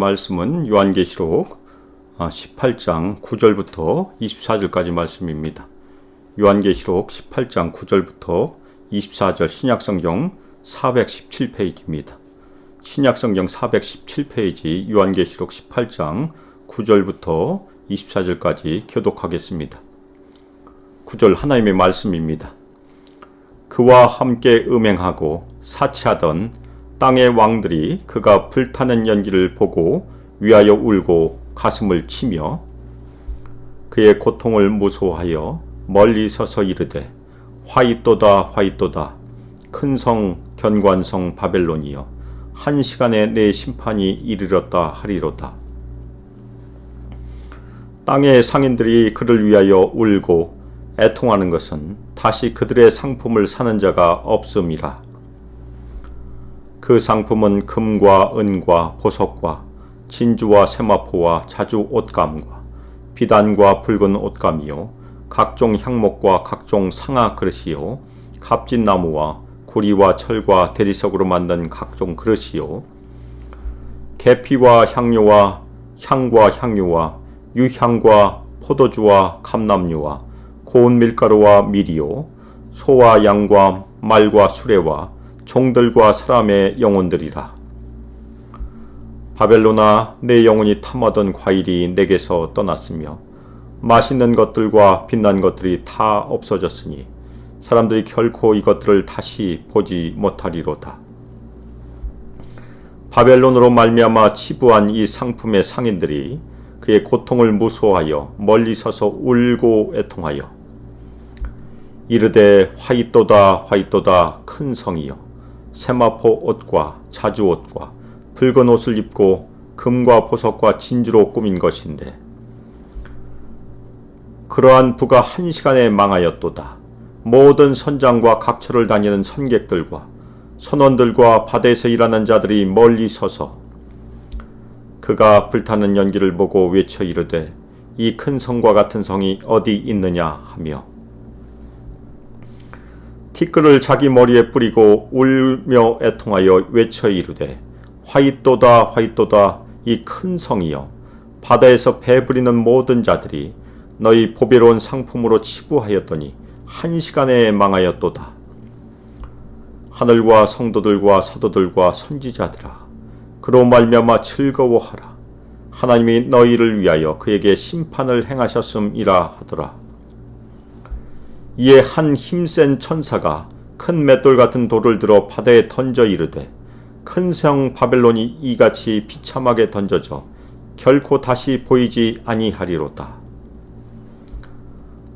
말씀은 요한계시록 18장 9절부터 24절까지 말씀입니다. 요한계시록 18장 9절부터 24절 신약성경 417페이지입니다. 신약성경 417페이지 요한계시록 18장 9절부터 24절까지 교독하겠습니다. 9절 하나님의 말씀입니다. 그와 함께 음행하고 사치하던 땅의 왕들이 그가 불타는 연기를 보고 위하여 울고 가슴을 치며 그의 고통을 무소하여 멀리 서서 이르되 화이또다 화이또다 큰 성 견고한 바벨론이여 한 시간에 내 심판이 이르렀다 하리로다. 땅의 상인들이 그를 위하여 울고 애통하는 것은 다시 그들의 상품을 사는 자가 없음이라. 그 상품은 금과 은과 보석과 진주와 세마포와 자주 옷감과 비단과 붉은 옷감이요 각종 향목과 각종 상아 그릇이요 값진 나무와 구리와 철과 대리석으로 만든 각종 그릇이요 계피와 향료와 향과 향유와 유향과 포도주와 감람유와 고운 밀가루와 밀이요 소와 양과 말과 수레와 종들과 사람의 영혼들이라. 바벨론아, 내 영혼이 탐하던 과일이 내게서 떠났으며 맛있는 것들과 빛난 것들이 다 없어졌으니 사람들이 결코 이것들을 다시 보지 못하리로다. 바벨론으로 말미암아 치부한 이 상품의 상인들이 그의 고통을 무소하여 멀리 서서 울고 애통하여 이르되 화이또다 화이또다 큰 성이여 세마포 옷과 자주 옷과 붉은 옷을 입고 금과 보석과 진주로 꾸민 것인데 그러한 부가 한 시간에 망하였도다. 모든 선장과 각처를 다니는 선객들과 선원들과 바다에서 일하는 자들이 멀리 서서 그가 불타는 연기를 보고 외쳐 이르되 이 큰 성과 같은 성이 어디 있느냐 하며 티끌을 자기 머리에 뿌리고 울며 애통하여 외쳐 이르되 화이또다 화이또다 이 큰 성이여 바다에서 배부리는 모든 자들이 너희 보배로운 상품으로 치부하였더니 한 시간에 망하였도다. 하늘과 성도들과 사도들과 선지자들아 그로 말미암아 즐거워하라. 하나님이 너희를 위하여 그에게 심판을 행하셨음이라 하더라. 이에 한 힘센 천사가 큰 맷돌 같은 돌을 들어 바다에 던져 이르되 큰 성 바벨론이 이같이 비참하게 던져져 결코 다시 보이지 아니하리로다.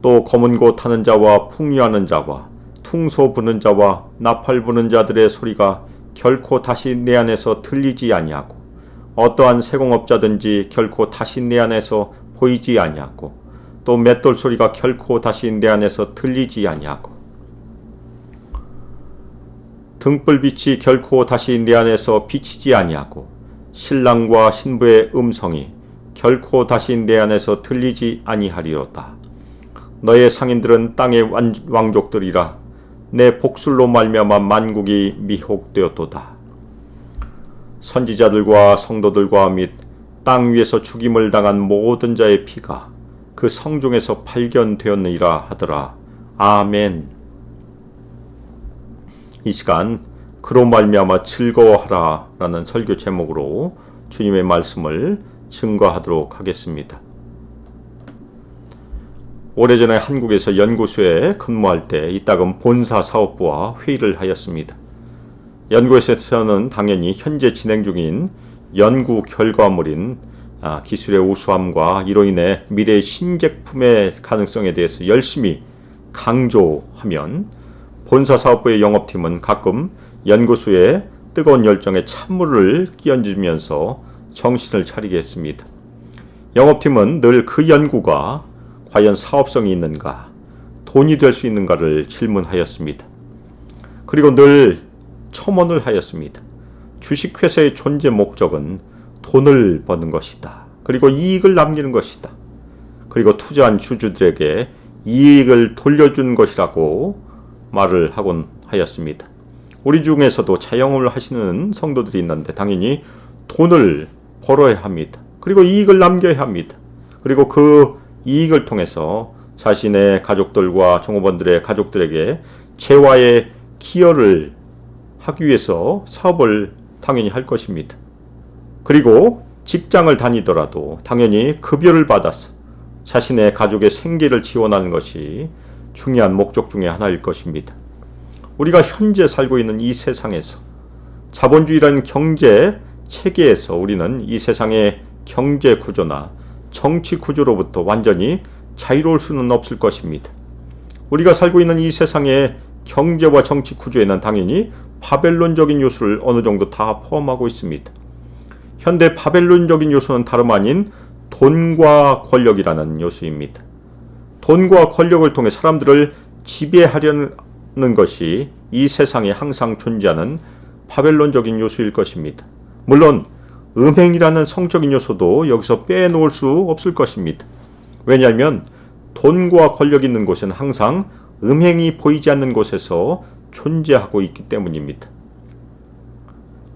또 검은 고 타는 자와 풍류하는 자와 퉁소 부는 자와 나팔 부는 자들의 소리가 결코 다시 내 안에서 들리지 아니하고 어떠한 세공업자든지 결코 다시 내 안에서 보이지 아니하고 또 맷돌 소리가 결코 다시 내 안에서 들리지 아니하고 등불빛이 결코 다시 내 안에서 비치지 아니하고 신랑과 신부의 음성이 결코 다시 내 안에서 들리지 아니하리로다. 너의 상인들은 땅의 왕족들이라 내 복술로 말미암아 만국이 미혹되었도다. 선지자들과 성도들과 및 땅 위에서 죽임을 당한 모든 자의 피가 그 성중에서 발견되었느니라 하더라. 아멘. 이 시간 그로 말미암아 즐거워하라 라는 설교 제목으로 주님의 말씀을 증거하도록 하겠습니다. 오래전에 한국에서 연구소에 근무할 때 이따금 본사 사업부와 회의를 하였습니다. 연구소에서는 당연히 현재 진행 중인 연구 결과물인 기술의 우수함과 이로 인해 미래의 신제품의 가능성에 대해서 열심히 강조하면 본사 사업부의 영업팀은 가끔 연구소에 뜨거운 열정에 찬물을 끼얹으면서 정신을 차리게 했습니다. 영업팀은 늘 그 연구가 과연 사업성이 있는가, 돈이 될 수 있는가를 질문하였습니다. 그리고 늘 첨언을 하였습니다. 주식회사의 존재 목적은 돈을 버는 것이다. 그리고 이익을 남기는 것이다. 그리고 투자한 주주들에게 이익을 돌려준 것이라고 말을 하곤 하였습니다. 우리 중에서도 자영업을 하시는 성도들이 있는데 당연히 돈을 벌어야 합니다. 그리고 이익을 남겨야 합니다. 그리고 그 이익을 통해서 자신의 가족들과 종업원들의 가족들에게 재화에 기여를 하기 위해서 사업을 당연히 할 것입니다. 그리고 직장을 다니더라도 당연히 급여를 받아서 자신의 가족의 생계를 지원하는 것이 중요한 목적 중에 하나일 것입니다. 우리가 현재 살고 있는 이 세상에서 자본주의라는 경제 체계에서 우리는 이 세상의 경제 구조나 정치 구조로부터 완전히 자유로울 수는 없을 것입니다. 우리가 살고 있는 이 세상의 경제와 정치 구조에는 당연히 바벨론적인 요소를 어느 정도 다 포함하고 있습니다. 현대 바벨론적인 요소는 다름 아닌 돈과 권력이라는 요소입니다. 돈과 권력을 통해 사람들을 지배하려는 것이 이 세상에 항상 존재하는 바벨론적인 요소일 것입니다. 물론 음행이라는 성적인 요소도 여기서 빼놓을 수 없을 것입니다. 왜냐하면 돈과 권력이 있는 곳은 항상 음행이 보이지 않는 곳에서 존재하고 있기 때문입니다.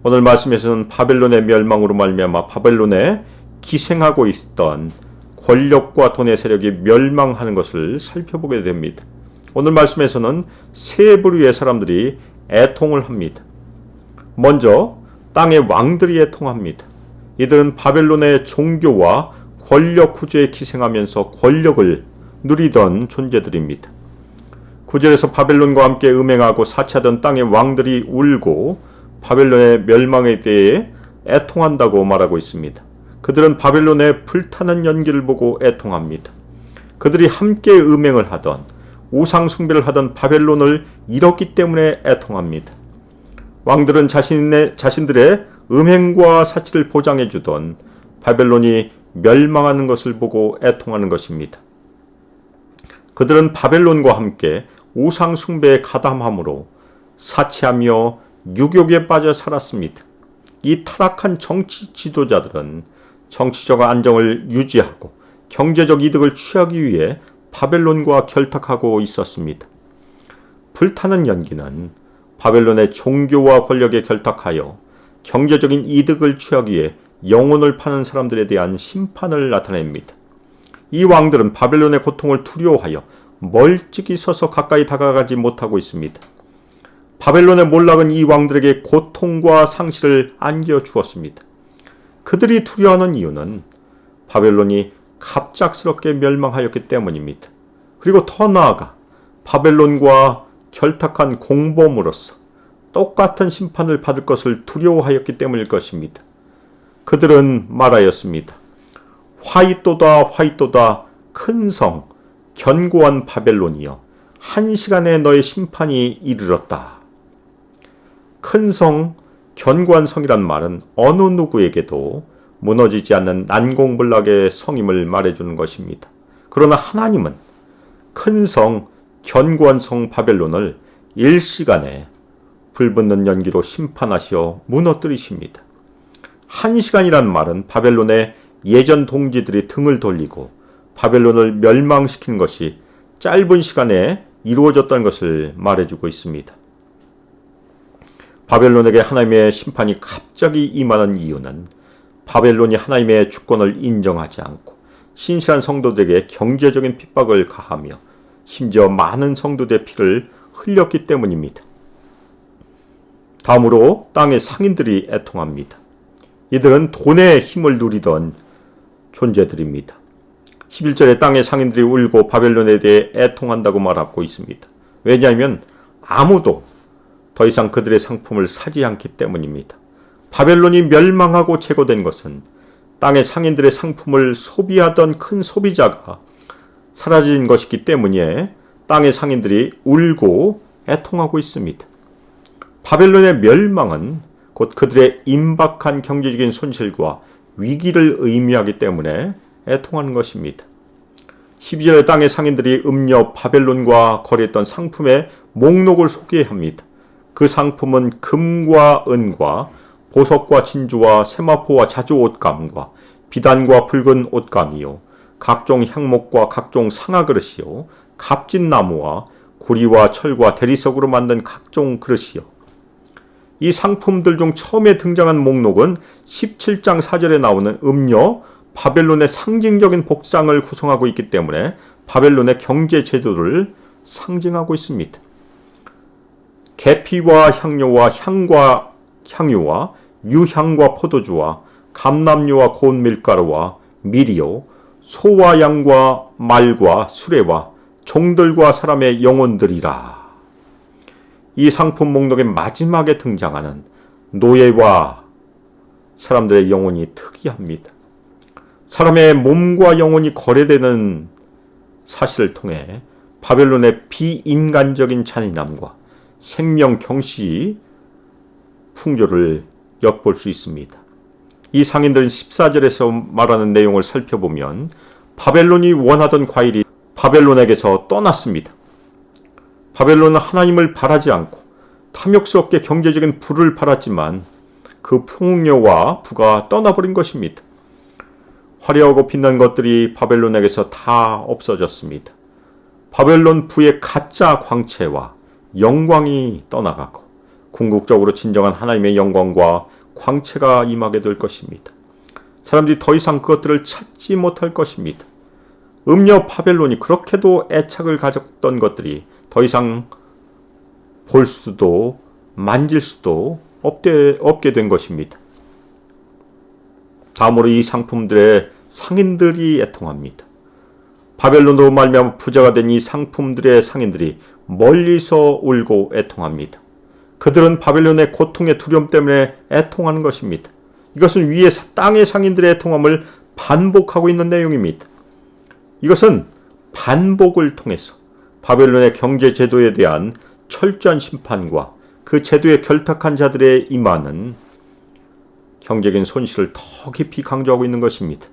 오늘 말씀에서는 바벨론의 멸망으로 말미암아 바벨론에 기생하고 있던 권력과 돈의 세력이 멸망하는 것을 살펴보게 됩니다. 오늘 말씀에서는 세 부류의 사람들이 애통을 합니다. 먼저 땅의 왕들이 애통합니다. 이들은 바벨론의 종교와 권력 구조에 기생하면서 권력을 누리던 존재들입니다. 9절에서 바벨론과 함께 음행하고 사치하던 땅의 왕들이 울고 바벨론의 멸망에 대해 애통한다고 말하고 있습니다. 그들은 바벨론의 불타는 연기를 보고 애통합니다. 그들이 함께 음행을 하던 우상 숭배를 하던 바벨론을 잃었기 때문에 애통합니다. 왕들은 자신들의 음행과 사치를 보장해 주던 바벨론이 멸망하는 것을 보고 애통하는 것입니다. 그들은 바벨론과 함께 우상 숭배에 가담함으로 사치하며 유욕에 빠져 살았습니다. 이 타락한 정치 지도자들은 정치적 안정을 유지하고 경제적 이득을 취하기 위해 바벨론과 결탁하고 있었습니다. 불타는 연기는 바벨론의 종교와 권력에 결탁하여 경제적인 이득을 취하기 위해 영혼을 파는 사람들에 대한 심판을 나타냅니다. 이 왕들은 바벨론의 고통을 두려워하여 멀찍이 서서 가까이 다가가지 못하고 있습니다. 바벨론의 몰락은 이 왕들에게 고통과 상실을 안겨 주었습니다. 그들이 두려워하는 이유는 바벨론이 갑작스럽게 멸망하였기 때문입니다. 그리고 더 나아가 바벨론과 결탁한 공범으로서 똑같은 심판을 받을 것을 두려워하였기 때문일 것입니다. 그들은 말하였습니다. 화이또다 화이또다 큰 성 견고한 바벨론이여 한 시간에 너의 심판이 이르렀다. 큰 성 견고한 성이란 말은 어느 누구에게도 무너지지 않는 난공불락의 성임을 말해주는 것입니다. 그러나 하나님은 큰 성 견고한 성 바벨론을 일시간에 불붙는 연기로 심판하시어 무너뜨리십니다. 한 시간이란 말은 바벨론의 예전 동지들이 등을 돌리고 바벨론을 멸망시킨 것이 짧은 시간에 이루어졌다는 것을 말해주고 있습니다. 바벨론에게 하나님의 심판이 갑자기 임하는 이유는 바벨론이 하나님의 주권을 인정하지 않고 신실한 성도들에게 경제적인 핍박을 가하며 심지어 많은 성도들의 피를 흘렸기 때문입니다. 다음으로 땅의 상인들이 애통합니다. 이들은 돈의 힘을 누리던 존재들입니다. 11절에 땅의 상인들이 울고 바벨론에 대해 애통한다고 말하고 있습니다. 왜냐하면 아무도 더 이상 그들의 상품을 사지 않기 때문입니다. 바벨론이 멸망하고 제거된 것은 땅의 상인들의 상품을 소비하던 큰 소비자가 사라진 것이기 때문에 땅의 상인들이 울고 애통하고 있습니다. 바벨론의 멸망은 곧 그들의 임박한 경제적인 손실과 위기를 의미하기 때문에 애통하는 것입니다. 12절에 땅의 상인들이 음녀 바벨론과 거래했던 상품의 목록을 소개합니다. 그 상품은 금과 은과 보석과 진주와 세마포와 자주 옷감과 비단과 붉은 옷감이요 각종 향목과 각종 상아그릇이요 값진 나무와 구리와 철과 대리석으로 만든 각종 그릇이요 이 상품들 중 처음에 등장한 목록은 17장 4절에 나오는 음료, 바벨론의 상징적인 복장을 구성하고 있기 때문에 바벨론의 경제 제도를 상징하고 있습니다. 계피와 향료와 향유와 유향과 포도주와 감람유와 고운 밀가루와 밀이요, 소와 양과 말과 수레와 종들과 사람의 영혼들이라. 이 상품 목록의 마지막에 등장하는 노예와 사람들의 영혼이 특이합니다. 사람의 몸과 영혼이 거래되는 사실을 통해 바벨론의 비인간적인 잔인함과 생명 경시 풍조를 엿볼 수 있습니다. 이 상인들은 14절에서 말하는 내용을 살펴보면 바벨론이 원하던 과일이 바벨론에게서 떠났습니다. 바벨론은 하나님을 바라지 않고 탐욕스럽게 경제적인 부를 바랐지만 그 풍요와 부가 떠나버린 것입니다. 화려하고 빛난 것들이 바벨론에게서 다 없어졌습니다. 바벨론 부의 가짜 광채와 영광이 떠나가고 궁극적으로 진정한 하나님의 영광과 광채가 임하게 될 것입니다. 사람들이 더 이상 그것들을 찾지 못할 것입니다. 음녀 바벨론이 그렇게도 애착을 가졌던 것들이 더 이상 볼 수도 만질 수도 없게 된 것입니다. 다음으로 이 상품들의 상인들이 애통합니다. 바벨론으로 말미암아 부자가 된 이 상품들의 상인들이 멀리서 울고 애통합니다. 그들은 바벨론의 고통의 두려움 때문에 애통하는 것입니다. 이것은 위의 땅의 상인들의 애통함을 반복하고 있는 내용입니다. 이것은 반복을 통해서 바벨론의 경제 제도에 대한 철저한 심판과 그 제도에 결탁한 자들의 임하는 경제적인 손실을 더 깊이 강조하고 있는 것입니다.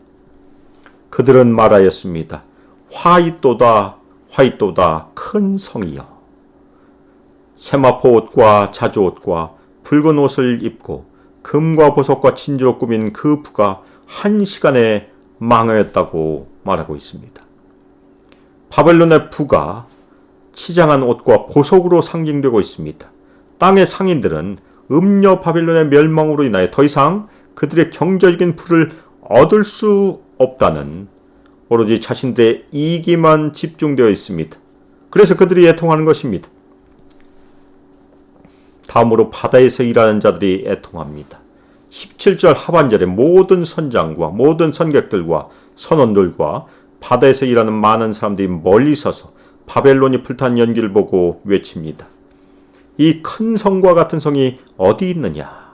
그들은 말하였습니다. 화이또다 화이또다 큰 성이여. 세마포 옷과 자주옷과 붉은 옷을 입고 금과 보석과 진주로 꾸민 그 부가 한 시간에 망하였다고 말하고 있습니다. 바벨론의 부가 치장한 옷과 보석으로 상징되고 있습니다. 땅의 상인들은 음녀 바벨론의 멸망으로 인하여 더 이상 그들의 경제적인 부를 얻을 수 없다는 오로지 자신들의 이익에만 집중되어 있습니다. 그래서 그들이 애통하는 것입니다. 다음으로 바다에서 일하는 자들이 애통합니다. 17절 하반절에 모든 선장과 모든 선객들과 선원들과 바다에서 일하는 많은 사람들이 멀리 서서 바벨론이 불탄 연기를 보고 외칩니다. 이 큰 성과 같은 성이 어디 있느냐?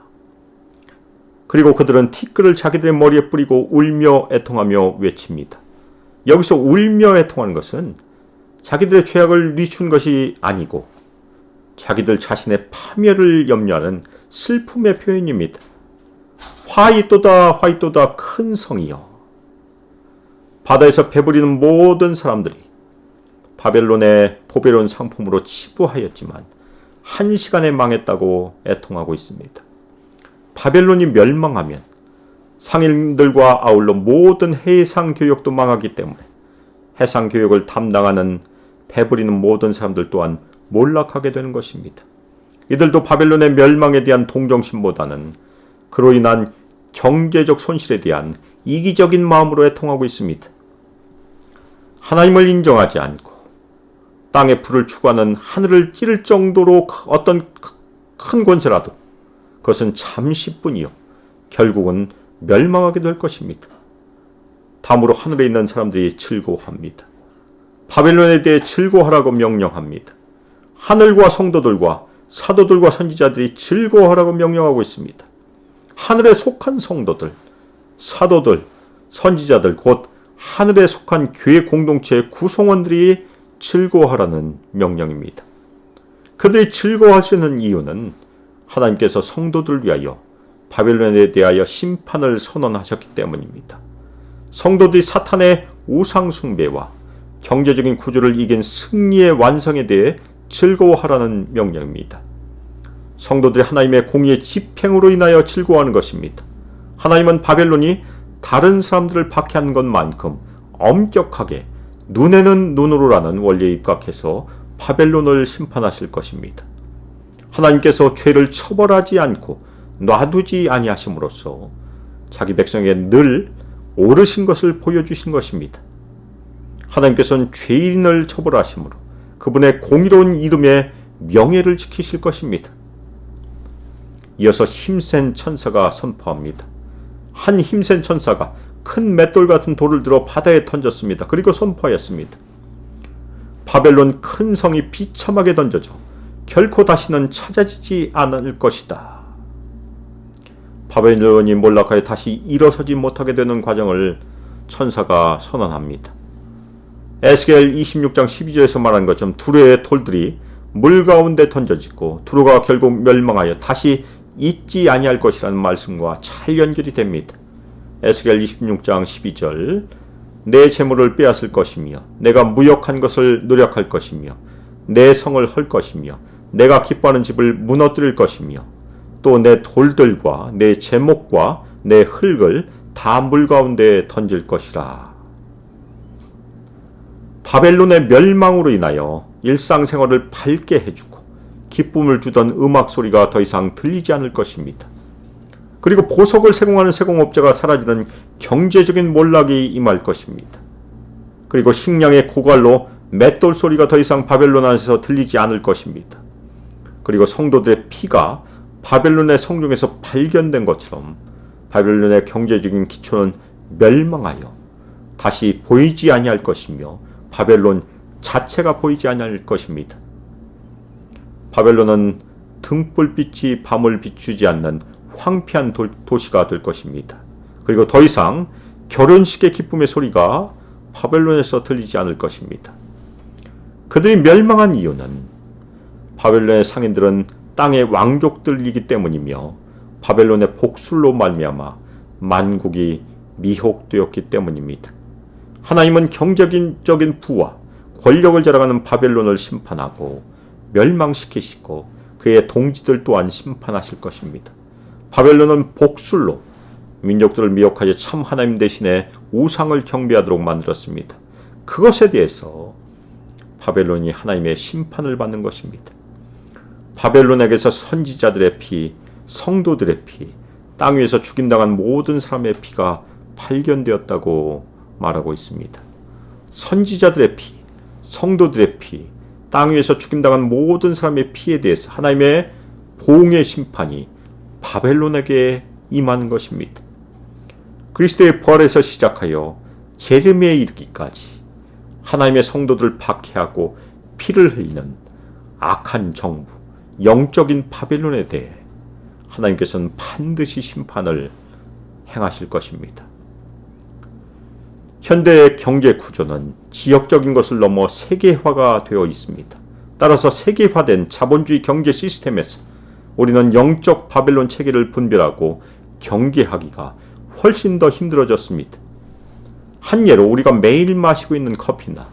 그리고 그들은 티끌을 자기들의 머리에 뿌리고 울며 애통하며 외칩니다. 여기서 울며 애통하는 것은 자기들의 죄악을 늦춘 것이 아니고 자기들 자신의 파멸을 염려하는 슬픔의 표현입니다. 화이또다 화이또다 큰 성이여. 바다에서 배부리는 모든 사람들이 바벨론의 보배로운 상품으로 치부하였지만 한 시간에 망했다고 애통하고 있습니다. 바벨론이 멸망하면 상인들과 아울러 모든 해상 교역도 망하기 때문에 해상 교역을 담당하는 배부리는 모든 사람들 또한 몰락하게 되는 것입니다. 이들도 바벨론의 멸망에 대한 동정심보다는 그로 인한 경제적 손실에 대한 이기적인 마음으로 애통하고 있습니다. 하나님을 인정하지 않고 땅의 불을 추구하는 하늘을 찌를 정도로 어떤 큰 권세라도 그것은 잠시뿐이요 결국은 멸망하게 될 것입니다. 다음으로 하늘에 있는 사람들이 즐거워합니다. 바벨론에 대해 즐거워하라고 명령합니다. 하늘과 성도들과 사도들과 선지자들이 즐거워하라고 명령하고 있습니다. 하늘에 속한 성도들, 사도들, 선지자들, 곧 하늘에 속한 교회 공동체의 구성원들이 즐거워하라는 명령입니다. 그들이 즐거워할 수 있는 이유는 하나님께서 성도들을 위하여 바벨론에 대하여 심판을 선언하셨기 때문입니다. 성도들이 사탄의 우상 숭배와 경제적인 구조를 이긴 승리의 완성에 대해 즐거워하라는 명령입니다. 성도들이 하나님의 공의의 집행으로 인하여 즐거워하는 것입니다. 하나님은 바벨론이 다른 사람들을 박해한 것만큼 엄격하게 눈에는 눈으로라는 원리에 입각해서 바벨론을 심판하실 것입니다. 하나님께서 죄를 처벌하지 않고 놔두지 아니하심으로써 자기 백성에게 늘 옳으신 것을 보여주신 것입니다. 하나님께서는 죄인을 처벌하심으로 그분의 공의로운 이름의 명예를 지키실 것입니다. 이어서 힘센 천사가 선포합니다. 한 힘센 천사가 큰 맷돌 같은 돌을 들어 바다에 던졌습니다. 그리고 선포하였습니다. 바벨론 큰 성이 비참하게 던져져 결코 다시는 찾아지지 않을 것이다. 바벨론이 몰락하여 다시 일어서지 못하게 되는 과정을 천사가 선언합니다. 에스겔 26장 12절에서 말한 것처럼 두로의 돌들이 물 가운데 던져지고 두로가 결국 멸망하여 다시 있지 아니할 것이라는 말씀과 잘 연결이 됩니다. 에스겔 26장 12절 내 재물을 빼앗을 것이며 내가 무역한 것을 노력할 것이며 내 성을 헐 것이며 내가 기뻐하는 집을 무너뜨릴 것이며 또 내 돌들과 내 제목과 내 흙을 다 물 가운데 던질 것이라. 바벨론의 멸망으로 인하여 일상생활을 밝게 해주고 기쁨을 주던 음악 소리가 더 이상 들리지 않을 것입니다. 그리고 보석을 세공하는 세공업자가 사라지는 경제적인 몰락이 임할 것입니다. 그리고 식량의 고갈로 맷돌 소리가 더 이상 바벨론 안에서 들리지 않을 것입니다. 그리고 성도들의 피가 바벨론의 성중에서 발견된 것처럼 바벨론의 경제적인 기초는 멸망하여 다시 보이지 아니할 것이며 바벨론 자체가 보이지 아니할 것입니다. 바벨론은 등불빛이 밤을 비추지 않는 황폐한 도시가 될 것입니다. 그리고 더 이상 결혼식의 기쁨의 소리가 바벨론에서 들리지 않을 것입니다. 그들이 멸망한 이유는 바벨론의 상인들은 땅의 왕족들이기 때문이며 바벨론의 복술로 말미암아 만국이 미혹되었기 때문입니다. 하나님은 경제적인 부와 권력을 자랑하는 바벨론을 심판하고 멸망시키시고 그의 동지들 또한 심판하실 것입니다. 바벨론은 복술로 민족들을 미혹하여 참 하나님 대신에 우상을 경배하도록 만들었습니다. 그것에 대해서 바벨론이 하나님의 심판을 받는 것입니다. 바벨론에게서 선지자들의 피, 성도들의 피, 땅 위에서 죽임당한 모든 사람의 피가 발견되었다고 말하고 있습니다. 선지자들의 피, 성도들의 피, 땅 위에서 죽임당한 모든 사람의 피에 대해서 하나님의 보응의 심판이 바벨론에게 임하는 것입니다. 그리스도의 부활에서 시작하여 재림에 이르기까지 하나님의 성도들을 박해하고 피를 흘리는 악한 정부, 영적인 바벨론에 대해 하나님께서는 반드시 심판을 행하실 것입니다. 현대의 경제 구조는 지역적인 것을 넘어 세계화가 되어 있습니다. 따라서 세계화된 자본주의 경제 시스템에서 우리는 영적 바벨론 체계를 분별하고 경계하기가 훨씬 더 힘들어졌습니다. 한 예로 우리가 매일 마시고 있는 커피나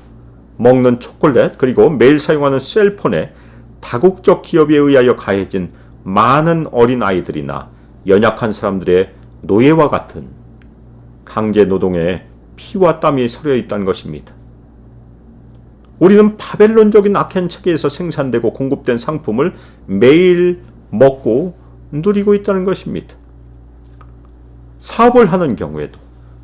먹는 초콜릿 그리고 매일 사용하는 셀폰에 다국적 기업에 의하여 가해진 많은 어린 아이들이나 연약한 사람들의 노예와 같은 강제 노동에 피와 땀이 서려 있다는 것입니다. 우리는 바벨론적인 악한 체계에서 생산되고 공급된 상품을 매일 먹고 누리고 있다는 것입니다. 사업을 하는 경우에도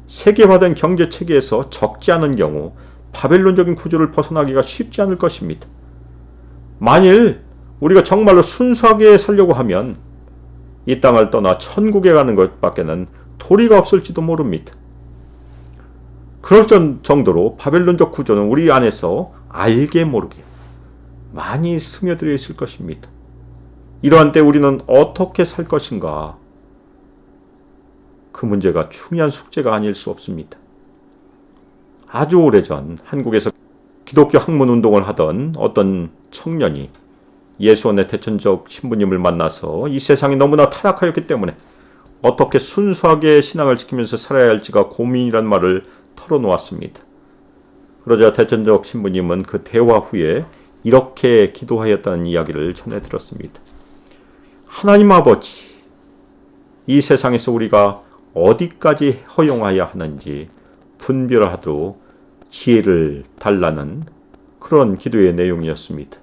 세계화된 경제 체계에서 적지 않은 경우 바벨론적인 구조를 벗어나기가 쉽지 않을 것입니다. 만일 우리가 정말로 순수하게 살려고 하면 이 땅을 떠나 천국에 가는 것밖에는 도리가 없을지도 모릅니다. 그럴 정도로 바벨론적 구조는 우리 안에서 알게 모르게 많이 스며들어 있을 것입니다. 이러한 때 우리는 어떻게 살 것인가? 그 문제가 중요한 숙제가 아닐 수 없습니다. 아주 오래전 한국에서 기독교 학문 운동을 하던 어떤 청년이 예수원의 대천적 신부님을 만나서 이 세상이 너무나 타락하였기 때문에 어떻게 순수하게 신앙을 지키면서 살아야 할지가 고민이란 말을 털어놓았습니다. 그러자 대천적 신부님은 그 대화 후에 이렇게 기도하였다는 이야기를 전해 들었습니다. 하나님 아버지, 이 세상에서 우리가 어디까지 허용해야 하는지 분별하도록 지혜를 달라는 그런 기도의 내용이었습니다.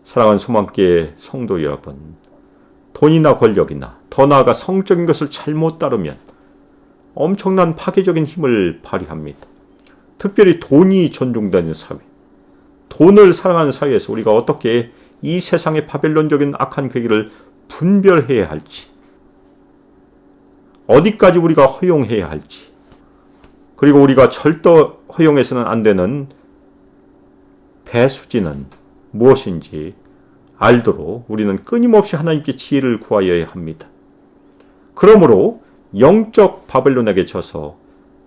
사랑하는 소망교회 성도 여러분, 돈이나 권력이나 더 나아가 성적인 것을 잘못 따르면 엄청난 파괴적인 힘을 발휘합니다. 특별히 돈이 존중되는 사회, 돈을 사랑하는 사회에서 우리가 어떻게 이 세상의 바벨론적인 악한 괴기를 분별해야 할지, 어디까지 우리가 허용해야 할지, 그리고 우리가 절대 허용해서는 안 되는 배수진은 무엇인지 알도록 우리는 끊임없이 하나님께 지혜를 구하여야 합니다. 그러므로 영적 바벨론에게 져서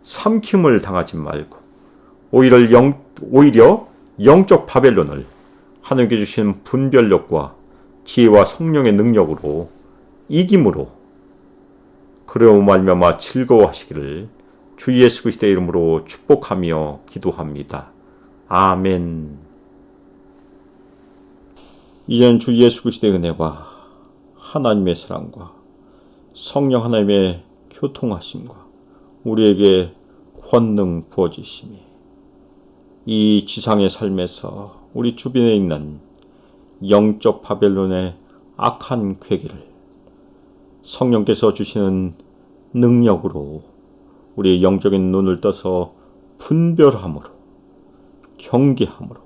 삼킴을 당하지 말고 오히려 영적 바벨론을 하나님께 주신 분별력과 지혜와 성령의 능력으로 이김으로 그러므로 말미암아 즐거워하시기를 주 예수 그리스도의 이름으로 축복하며 기도합니다. 아멘. 이제는 주 예수 그리스도의 은혜와 하나님의 사랑과 성령 하나님의 교통하심과 우리에게 권능 부어주심이 이 지상의 삶에서 우리 주변에 있는 영적 바벨론의 악한 괴기를 성령께서 주시는 능력으로 우리의 영적인 눈을 떠서 분별함으로 경계함으로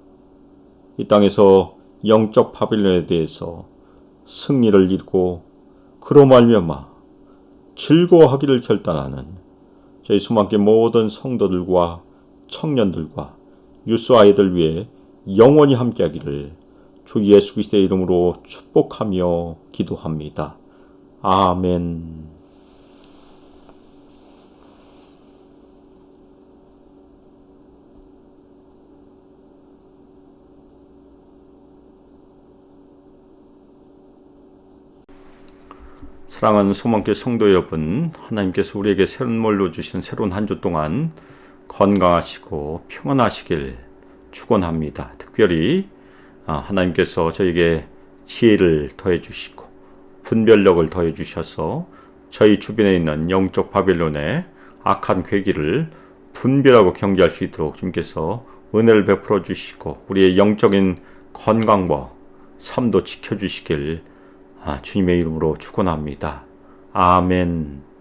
이 땅에서 영적 바벨론에 대해서 승리를 이루고 그로 말미암아 즐거워하기를 결단하는 저희 수많게 모든 성도들과 청년들과 유스 아이들 위해 영원히 함께하기를 주 예수 그리스도의 이름으로 축복하며 기도합니다. 아멘. 사랑하는 소망교회 성도 여러분, 하나님께서 우리에게 선물로 주신 새로운 한 주 동안 건강하시고 평안하시길 축원합니다. 특별히 하나님께서 저에게 지혜를 더해 주시고 분별력을 더해 주셔서 저희 주변에 있는 영적 바벨론의 악한 괴기를 분별하고 경계할 수 있도록 주님께서 은혜를 베풀어 주시고 우리의 영적인 건강과 삶도 지켜주시길 주님의 이름으로 축원합니다. 아멘.